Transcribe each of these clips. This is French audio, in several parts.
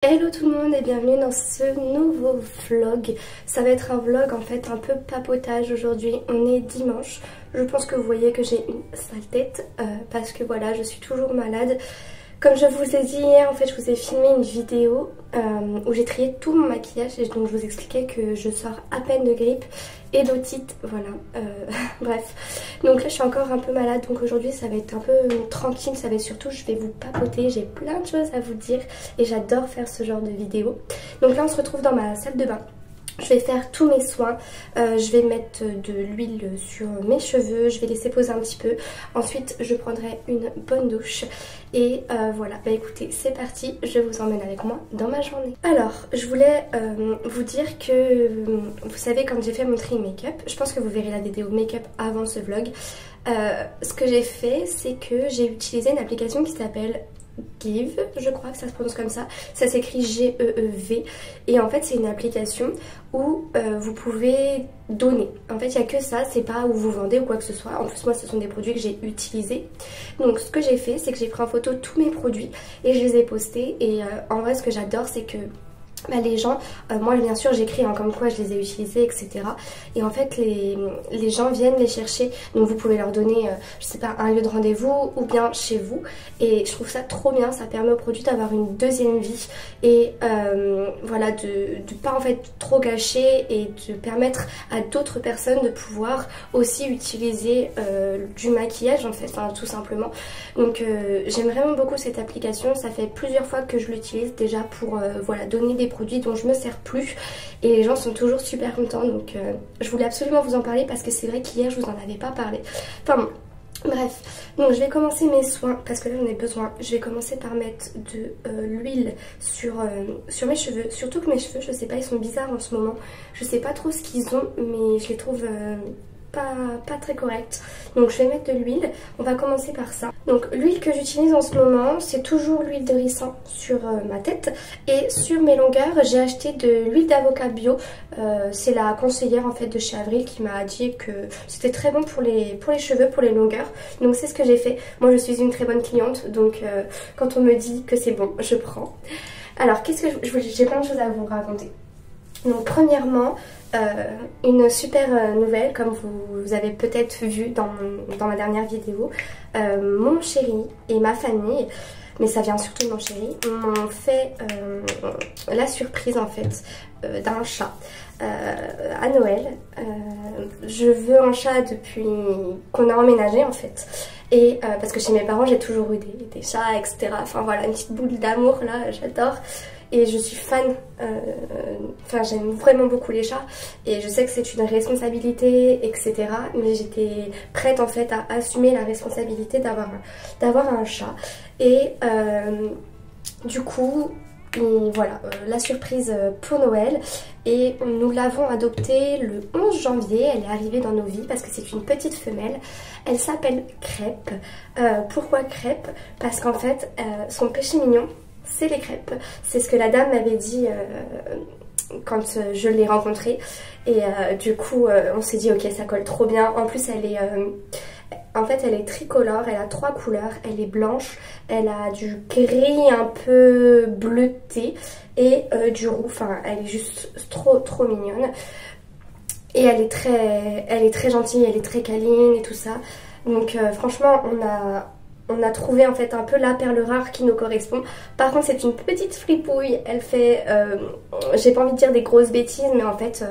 Hello tout le monde et bienvenue dans ce nouveau vlog. Ça va être un vlog en fait un peu papotage aujourd'hui. On est dimanche. Je pense que vous voyez que j'ai une sale tête parce que voilà, je suis toujours malade. Comme je vous ai dit hier, en fait je vous ai filmé une vidéo où j'ai trié tout mon maquillage et donc je vous expliquais que je sors à peine de grippe et d'otite, voilà, bref. Donc là je suis encore un peu malade, donc aujourd'hui ça va être un peu tranquille, ça va être surtout je vais vous papoter, j'ai plein de choses à vous dire et j'adore faire ce genre de vidéo. Donc là on se retrouve dans ma salle de bain. Je vais faire tous mes soins, je vais mettre de l'huile sur mes cheveux, je vais laisser poser un petit peu. Ensuite je prendrai une bonne douche et voilà, bah écoutez c'est parti, je vous emmène avec moi dans ma journée. Alors je voulais vous dire que vous savez quand j'ai fait mon tri make-up, je pense que vous verrez la vidéo make-up avant ce vlog. Ce que j'ai fait c'est que j'ai utilisé une application qui s'appelle Give, je crois que ça se prononce comme ça s'écrit G-E-E-V et en fait c'est une application où vous pouvez donner. En fait il n'y a que ça, c'est pas où vous vendez ou quoi que ce soit. En plus moi ce sont des produits que j'ai utilisés. Donc ce que j'ai fait c'est que j'ai pris en photo tous mes produits et je les ai postés et en vrai ce que j'adore c'est que les gens, moi bien sûr j'écris comme quoi je les ai utilisés etc. Et en fait les gens viennent les chercher. Donc vous pouvez leur donner, je sais pas, un lieu de rendez-vous ou bien chez vous. Et je trouve ça trop bien, ça permet au produit d'avoir une deuxième vie. Et voilà, de pas en fait trop gâcher et de permettre à d'autres personnes de pouvoir aussi utiliser du maquillage en fait, enfin tout simplement. Donc j'aime vraiment beaucoup cette application, ça fait plusieurs fois que je l'utilise déjà pour voilà, donner des produits dont je me sers plus et les gens sont toujours super contents. Donc je voulais absolument vous en parler parce que c'est vrai qu'hier je vous en avais pas parlé. Enfin bon, bref, donc je vais commencer mes soins parce que là j'en ai besoin. Je vais commencer par mettre de l'huile sur mes cheveux. Surtout que mes cheveux, je sais pas, ils sont bizarres en ce moment. Je sais pas trop ce qu'ils ont mais je les trouve pas très correct. Donc je vais mettre de l'huile, on va commencer par ça. Donc l'huile que j'utilise en ce moment c'est toujours l'huile de ricin sur ma tête. Et sur mes longueurs j'ai acheté de l'huile d'avocat bio. C'est la conseillère en fait de chez Avril qui m'a dit que c'était très bon pour les cheveux, pour les longueurs. Donc c'est ce que j'ai fait. Moi je suis une très bonne cliente, donc quand on me dit que c'est bon, je prends. Alors qu'est-ce que j'ai plein de choses à vous raconter. Donc premièrement, une super nouvelle, comme vous avez peut-être vu dans ma dernière vidéo, mon chéri et ma famille, mais ça vient surtout de mon chéri, m'ont fait la surprise en fait d'un chat à Noël. Je veux un chat depuis qu'on a emménagé en fait. Et parce que chez mes parents j'ai toujours eu des chats etc. Enfin voilà, une petite boule d'amour là, j'adore. Et je suis fan, enfin j'aime vraiment beaucoup les chats et je sais que c'est une responsabilité etc. Mais j'étais prête en fait à assumer la responsabilité d'avoir un chat. Et du coup voilà, la surprise pour Noël. Et nous l'avons adoptée le 11 janvier, elle est arrivée dans nos vies parce que c'est une petite femelle. Elle s'appelle Crêpe. Pourquoi Crêpe? Parce qu'en fait son péché mignon c'est les crêpes. C'est ce que la dame m'avait dit quand je l'ai rencontrée. Et du coup on s'est dit ok ça colle trop bien. En plus elle est en fait elle est tricolore, elle a 3 couleurs. Elle est blanche, elle a du gris un peu bleuté et du roux. Enfin elle est juste trop mignonne. Et elle est très gentille, elle est très câline et tout ça. Donc franchement on a trouvé en fait un peu la perle rare qui nous correspond. Par contre c'est une petite fripouille, elle fait, j'ai pas envie de dire des grosses bêtises mais en fait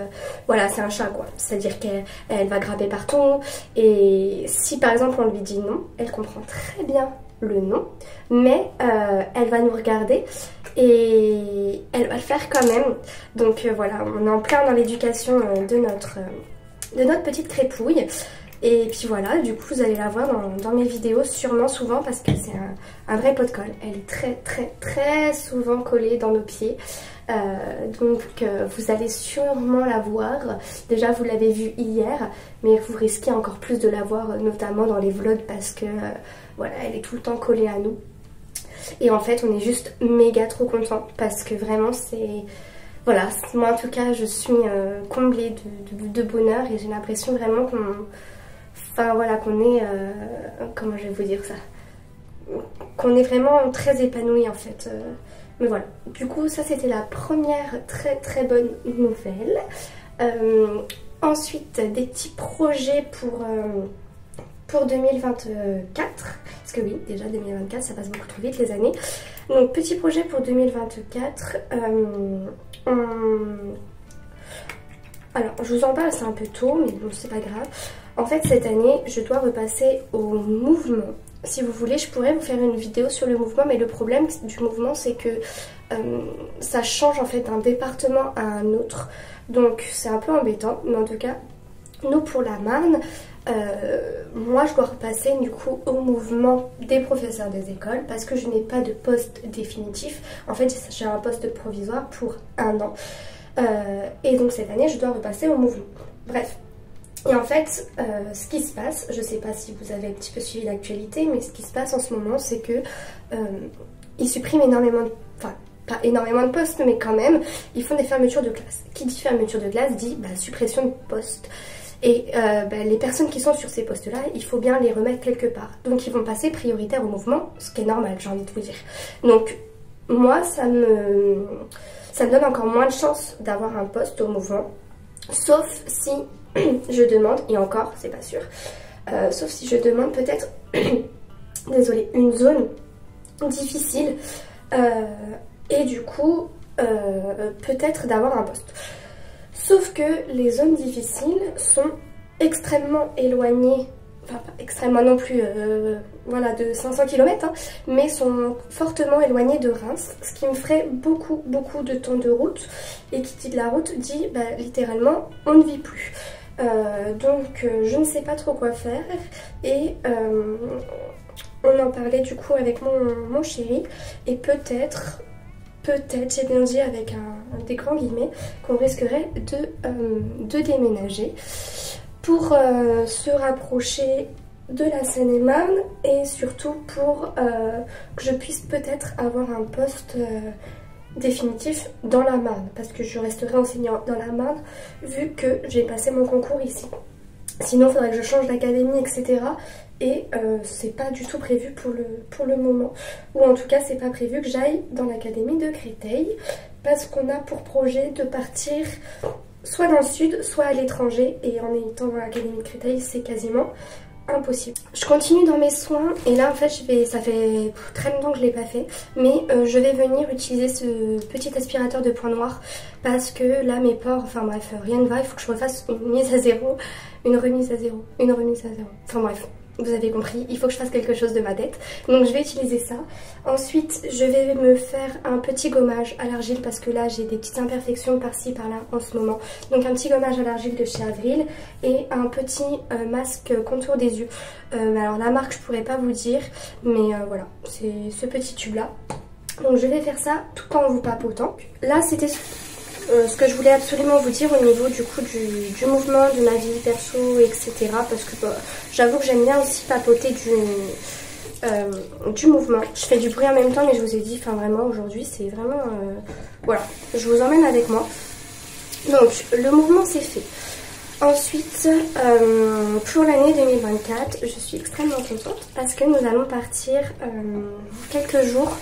voilà c'est un chat quoi. C'est à dire qu'elle va grimper partout et si par exemple on lui dit non, elle comprend très bien le non mais elle va nous regarder et elle va le faire quand même. Donc voilà, on est en plein dans l'éducation de notre petite crépouille. Et puis voilà, du coup vous allez la voir dans mes vidéos sûrement souvent parce que c'est un vrai pot de colle. Elle est très souvent collée dans nos pieds. Donc vous allez sûrement la voir. Déjà vous l'avez vue hier, mais vous risquez encore plus de la voir notamment dans les vlogs parce que voilà, elle est tout le temps collée à nous. Et en fait on est juste méga trop contents parce que vraiment c'est... Voilà, moi en tout cas je suis comblée de bonheur et j'ai l'impression vraiment qu'on... Enfin voilà, qu'on est... comment je vais vous dire ça? Qu'on est vraiment très épanoui en fait Mais voilà, du coup ça c'était la première très bonne nouvelle. Ensuite des petits projets pour 2024, parce que oui, déjà 2024 ça passe beaucoup trop vite les années. Donc petit projet pour 2024, alors je vous en parle, c'est un peu tôt mais bon c'est pas grave. En fait cette année je dois repasser au mouvement. Si vous voulez je pourrais vous faire une vidéo sur le mouvement, mais le problème du mouvement c'est que ça change en fait d'un département à un autre. Donc c'est un peu embêtant, mais en tout cas nous pour la Marne, moi je dois repasser du coup au mouvement des professeurs des écoles parce que je n'ai pas de poste définitif. En fait j'ai un poste provisoire pour 1 an. Et donc cette année je dois repasser au mouvement. Bref. Et en fait ce qui se passe, je sais pas si vous avez un petit peu suivi l'actualité, mais ce qui se passe en ce moment c'est que ils suppriment énormément de... Enfin, pas énormément de postes, mais quand même, ils font des fermetures de classe. Qui dit fermeture de classe dit suppression de postes. Et les personnes qui sont sur ces postes-là, il faut bien les remettre quelque part. Donc ils vont passer prioritaire au mouvement, ce qui est normal, j'ai envie de vous dire. Donc moi, ça me donne encore moins de chances d'avoir un poste au mouvement, sauf si je demande, et encore, c'est pas sûr, sauf si je demande peut-être, désolée, une zone difficile, et du coup peut-être d'avoir un poste. Sauf que les zones difficiles sont extrêmement éloignées, enfin pas extrêmement non plus, voilà, de 500 km, hein, mais sont fortement éloignées de Reims, ce qui me ferait beaucoup de temps de route, et qui dit de la route dit littéralement on ne vit plus. Donc je ne sais pas trop quoi faire, et on en parlait du coup avec mon chéri, et peut-être, j'ai bien dit avec des grands guillemets, qu'on risquerait de déménager pour se rapprocher de la Seine-et-Marne, et surtout pour que je puisse peut-être avoir un poste définitif dans la Marne, parce que je resterai enseignant dans la Marne vu que j'ai passé mon concours ici. Sinon il faudrait que je change d'académie, etc. Et c'est pas du tout prévu pour le moment. Ou en tout cas c'est pas prévu que j'aille dans l'académie de Créteil, parce qu'on a pour projet de partir soit dans le sud, soit à l'étranger, et en étant dans l'académie de Créteil c'est quasiment impossible. Je continue dans mes soins, et là en fait ça fait très longtemps que je l'ai pas fait, mais je vais venir utiliser ce petit aspirateur de points noirs, parce que là mes pores, enfin bref, rien ne va, il faut que je refasse une mise à zéro, une remise à zéro, enfin bref. Vous avez compris, il faut que je fasse quelque chose de ma tête. Donc je vais utiliser ça. Ensuite, je vais me faire un petit gommage à l'argile, parce que là j'ai des petites imperfections par-ci par-là en ce moment. Donc un petit gommage à l'argile de chez Avril, et un petit masque contour des yeux. Alors la marque je pourrais pas vous dire, mais voilà, c'est ce petit tube là. Donc je vais faire ça tout en vous papotant. Là c'était ce que je voulais absolument vous dire au niveau du coup du mouvement, de ma vie perso, etc. Parce que j'avoue que j'aime bien aussi papoter du mouvement. Je fais du bruit en même temps, mais je vous ai dit, enfin vraiment aujourd'hui c'est vraiment... voilà, je vous emmène avec moi. Donc le mouvement c'est fait. Ensuite, pour l'année 2024, je suis extrêmement contente parce que nous allons partir quelques jours.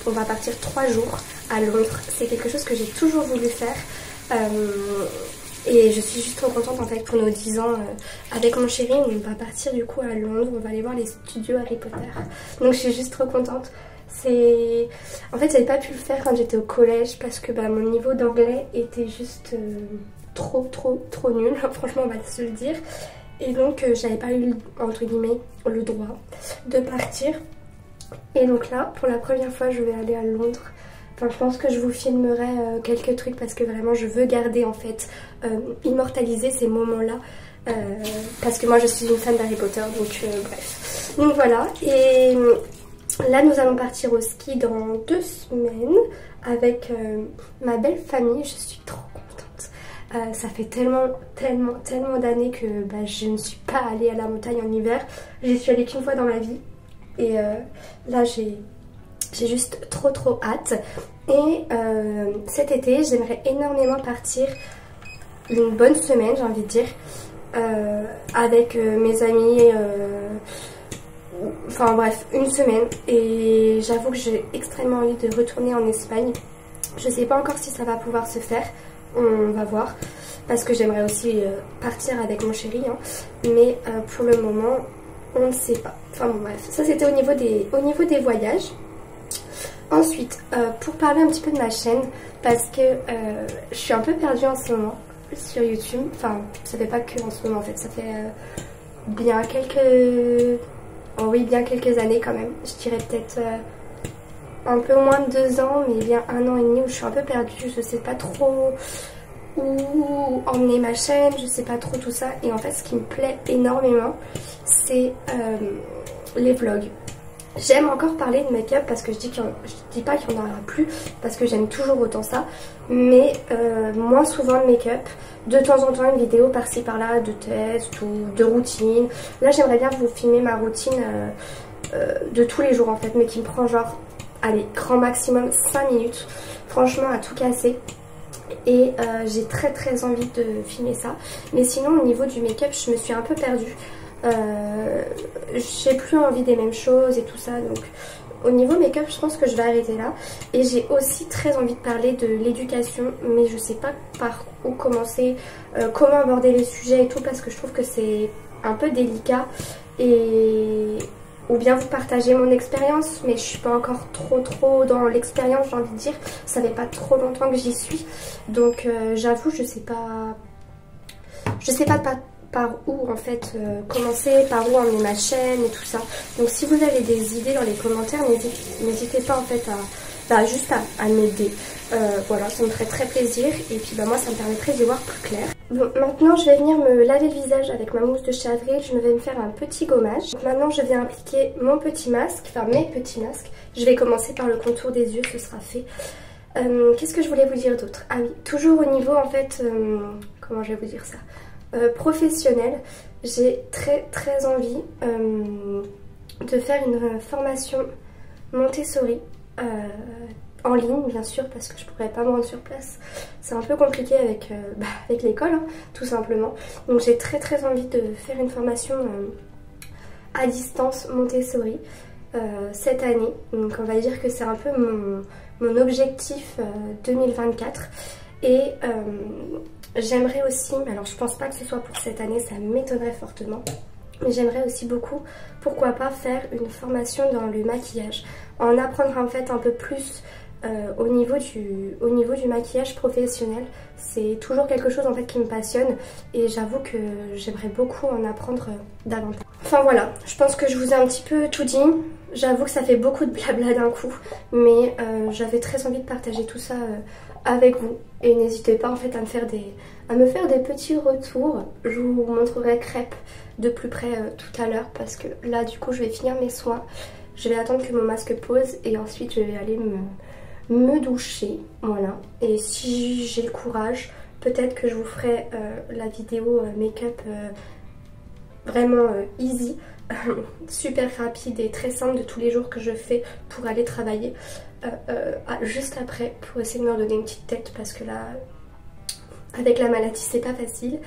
On va partir 3 jours à Londres. C'est quelque chose que j'ai toujours voulu faire. Et je suis juste trop contente en fait pour nos 10 ans avec mon chéri. On va partir du coup à Londres. On va aller voir les studios Harry Potter. Donc je suis juste trop contente. En fait, j'avais pas pu le faire quand j'étais au collège parce que mon niveau d'anglais était juste... trop nul, franchement on va se le dire, et donc j'avais pas eu entre guillemets le droit de partir, et donc là pour la première fois je vais aller à Londres. Enfin je pense que je vous filmerai quelques trucs parce que vraiment je veux garder en fait immortaliser ces moments là parce que moi je suis une fan d'Harry Potter, donc bref, donc voilà. Et là nous allons partir au ski dans 2 semaines avec ma belle famille. Je suis trop contente. Ça fait tellement d'années que je ne suis pas allée à la montagne en hiver. J'y suis allée qu'une fois dans ma vie. Et là j'ai juste trop hâte. Et cet été j'aimerais énormément partir une bonne semaine, j'ai envie de dire, avec mes amis. enfin bref, une semaine. Et j'avoue que j'ai extrêmement envie de retourner en Espagne. Je sais pas encore si ça va pouvoir se faire, on va voir. Parce que j'aimerais aussi partir avec mon chéri, hein. Mais pour le moment, on ne sait pas. Enfin bon bref, ça c'était au niveau des voyages. Ensuite, pour parler un petit peu de ma chaîne, parce que je suis un peu perdue en ce moment sur YouTube. Enfin, ça fait pas que en ce moment en fait, ça fait bien quelques... Oh oui, bien quelques années quand même. Je dirais peut-être un peu moins de 2 ans, mais bien 1 an et demi où je suis un peu perdue. Je sais pas trop où emmener ma chaîne, je sais pas trop tout ça. Et en fait, ce qui me plaît énormément, c'est les vlogs. J'aime encore parler de make-up parce que je dis pas qu'il y en aura plus parce que j'aime toujours autant ça, mais moins souvent le make-up. De temps en temps une vidéo par-ci par-là de test ou de routine. Là j'aimerais bien vous filmer ma routine de tous les jours en fait, mais qui me prend genre, allez, grand maximum 5 minutes, franchement à tout casser. Et j'ai très envie de filmer ça. Mais sinon au niveau du make-up je me suis un peu perdue. J'ai plus envie des mêmes choses et tout ça, donc au niveau make-up je pense que je vais arrêter là. Et j'ai aussi très envie de parler de l'éducation, mais je sais pas par où commencer, comment aborder les sujets et tout, parce que je trouve que c'est un peu délicat. Et ou bien vous partagez mon expérience, mais je suis pas encore trop dans l'expérience, j'ai envie de dire. Ça fait pas trop longtemps que j'y suis, donc j'avoue je sais pas par où en fait commencer, par où emmener ma chaîne et tout ça. Donc si vous avez des idées dans les commentaires, n'hésitez pas en fait juste à m'aider. Voilà, ça me ferait très plaisir et puis moi ça me permettrait d'y voir plus clair. Bon, maintenant je vais venir me laver le visage avec ma mousse de chez Avril. Je vais me faire un petit gommage. Donc, maintenant je viens appliquer mon petit masque, enfin mes petits masques. Je vais commencer par le contour des yeux, ce sera fait. Qu'est-ce que je voulais vous dire d'autre? Ah oui, toujours au niveau en fait, comment je vais vous dire ça, professionnel, j'ai très envie de faire une formation Montessori en ligne bien sûr, parce que je pourrais pas me rendre sur place, c'est un peu compliqué avec l'école hein, tout simplement. Donc j'ai très envie de faire une formation à distance Montessori cette année. Donc on va dire que c'est un peu mon objectif 2024. Et j'aimerais aussi, alors je pense pas que ce soit pour cette année, ça m'étonnerait fortement, mais j'aimerais aussi beaucoup, pourquoi pas, faire une formation dans le maquillage, en apprendre en fait un peu plus au niveau du maquillage professionnel. C'est toujours quelque chose en fait qui me passionne et j'avoue que j'aimerais beaucoup en apprendre davantage. Enfin voilà, je pense que je vous ai un petit peu tout dit. J'avoue que ça fait beaucoup de blabla d'un coup, mais j'avais très envie de partager tout ça avec vous. Et n'hésitez pas en fait à me faire des petits retours. Je vous montrerai crêpes de plus près tout à l'heure, parce que là du coup je vais finir mes soins. Je vais attendre que mon masque pose et ensuite je vais aller me doucher, voilà. Et si j'ai le courage, peut-être que je vous ferai la vidéo make-up vraiment easy, super rapide et très simple de tous les jours que je fais pour aller travailler juste après, pour essayer de me redonner une petite tête, parce que là avec la maladie c'est pas facile.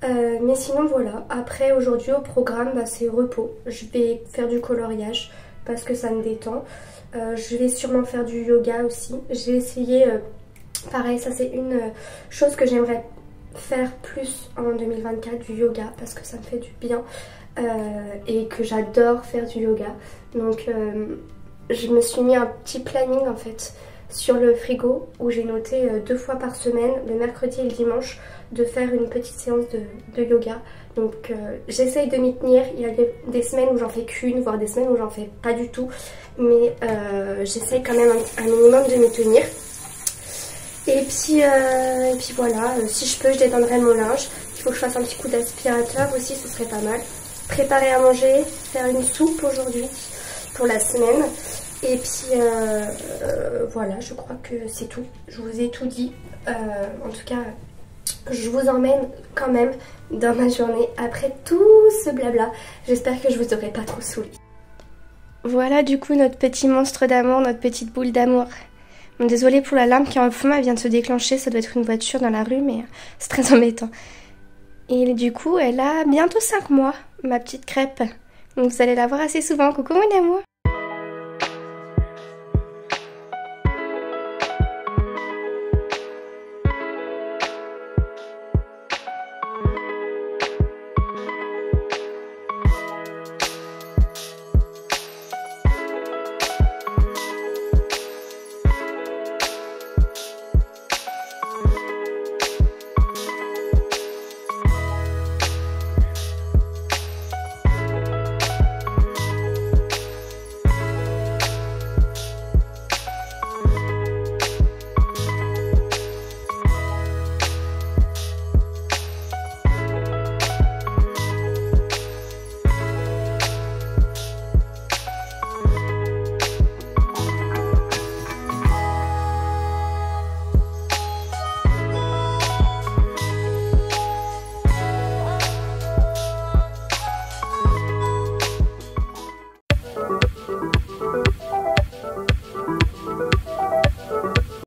Mais sinon voilà, après aujourd'hui au programme c'est repos. Je vais faire du coloriage parce que ça me détend. Je vais sûrement faire du yoga aussi. J'ai essayé, pareil, ça c'est une chose que j'aimerais faire plus en 2024, du yoga, parce que ça me fait du bien et que j'adore faire du yoga. Donc je me suis mis un petit planning en fait sur le frigo où j'ai noté 2 fois par semaine, le mercredi et le dimanche, de faire une petite séance de yoga. Donc j'essaye de m'y tenir. Il y a des semaines où j'en fais qu'une, voire des semaines où j'en fais pas du tout, mais j'essaye quand même un minimum de m'y tenir. Et puis voilà, si je peux je détendrai mon linge. Il faut que je fasse un petit coup d'aspirateur aussi, ce serait pas mal. Préparer à manger, faire une soupe aujourd'hui pour la semaine. Et puis voilà, je crois que c'est tout. Je vous ai tout dit. En tout cas, je vous emmène quand même dans ma journée après tout ce blabla. J'espère que je vous aurai pas trop saoulé. Voilà du coup notre petit monstre d'amour, notre petite boule d'amour. Bon, désolée pour la lampe qui est en fond, elle vient de se déclencher. Ça doit être une voiture dans la rue, mais c'est très embêtant. Et du coup, elle a bientôt 5 mois, ma petite crêpe. Donc vous allez la voir assez souvent. Coucou mon amour.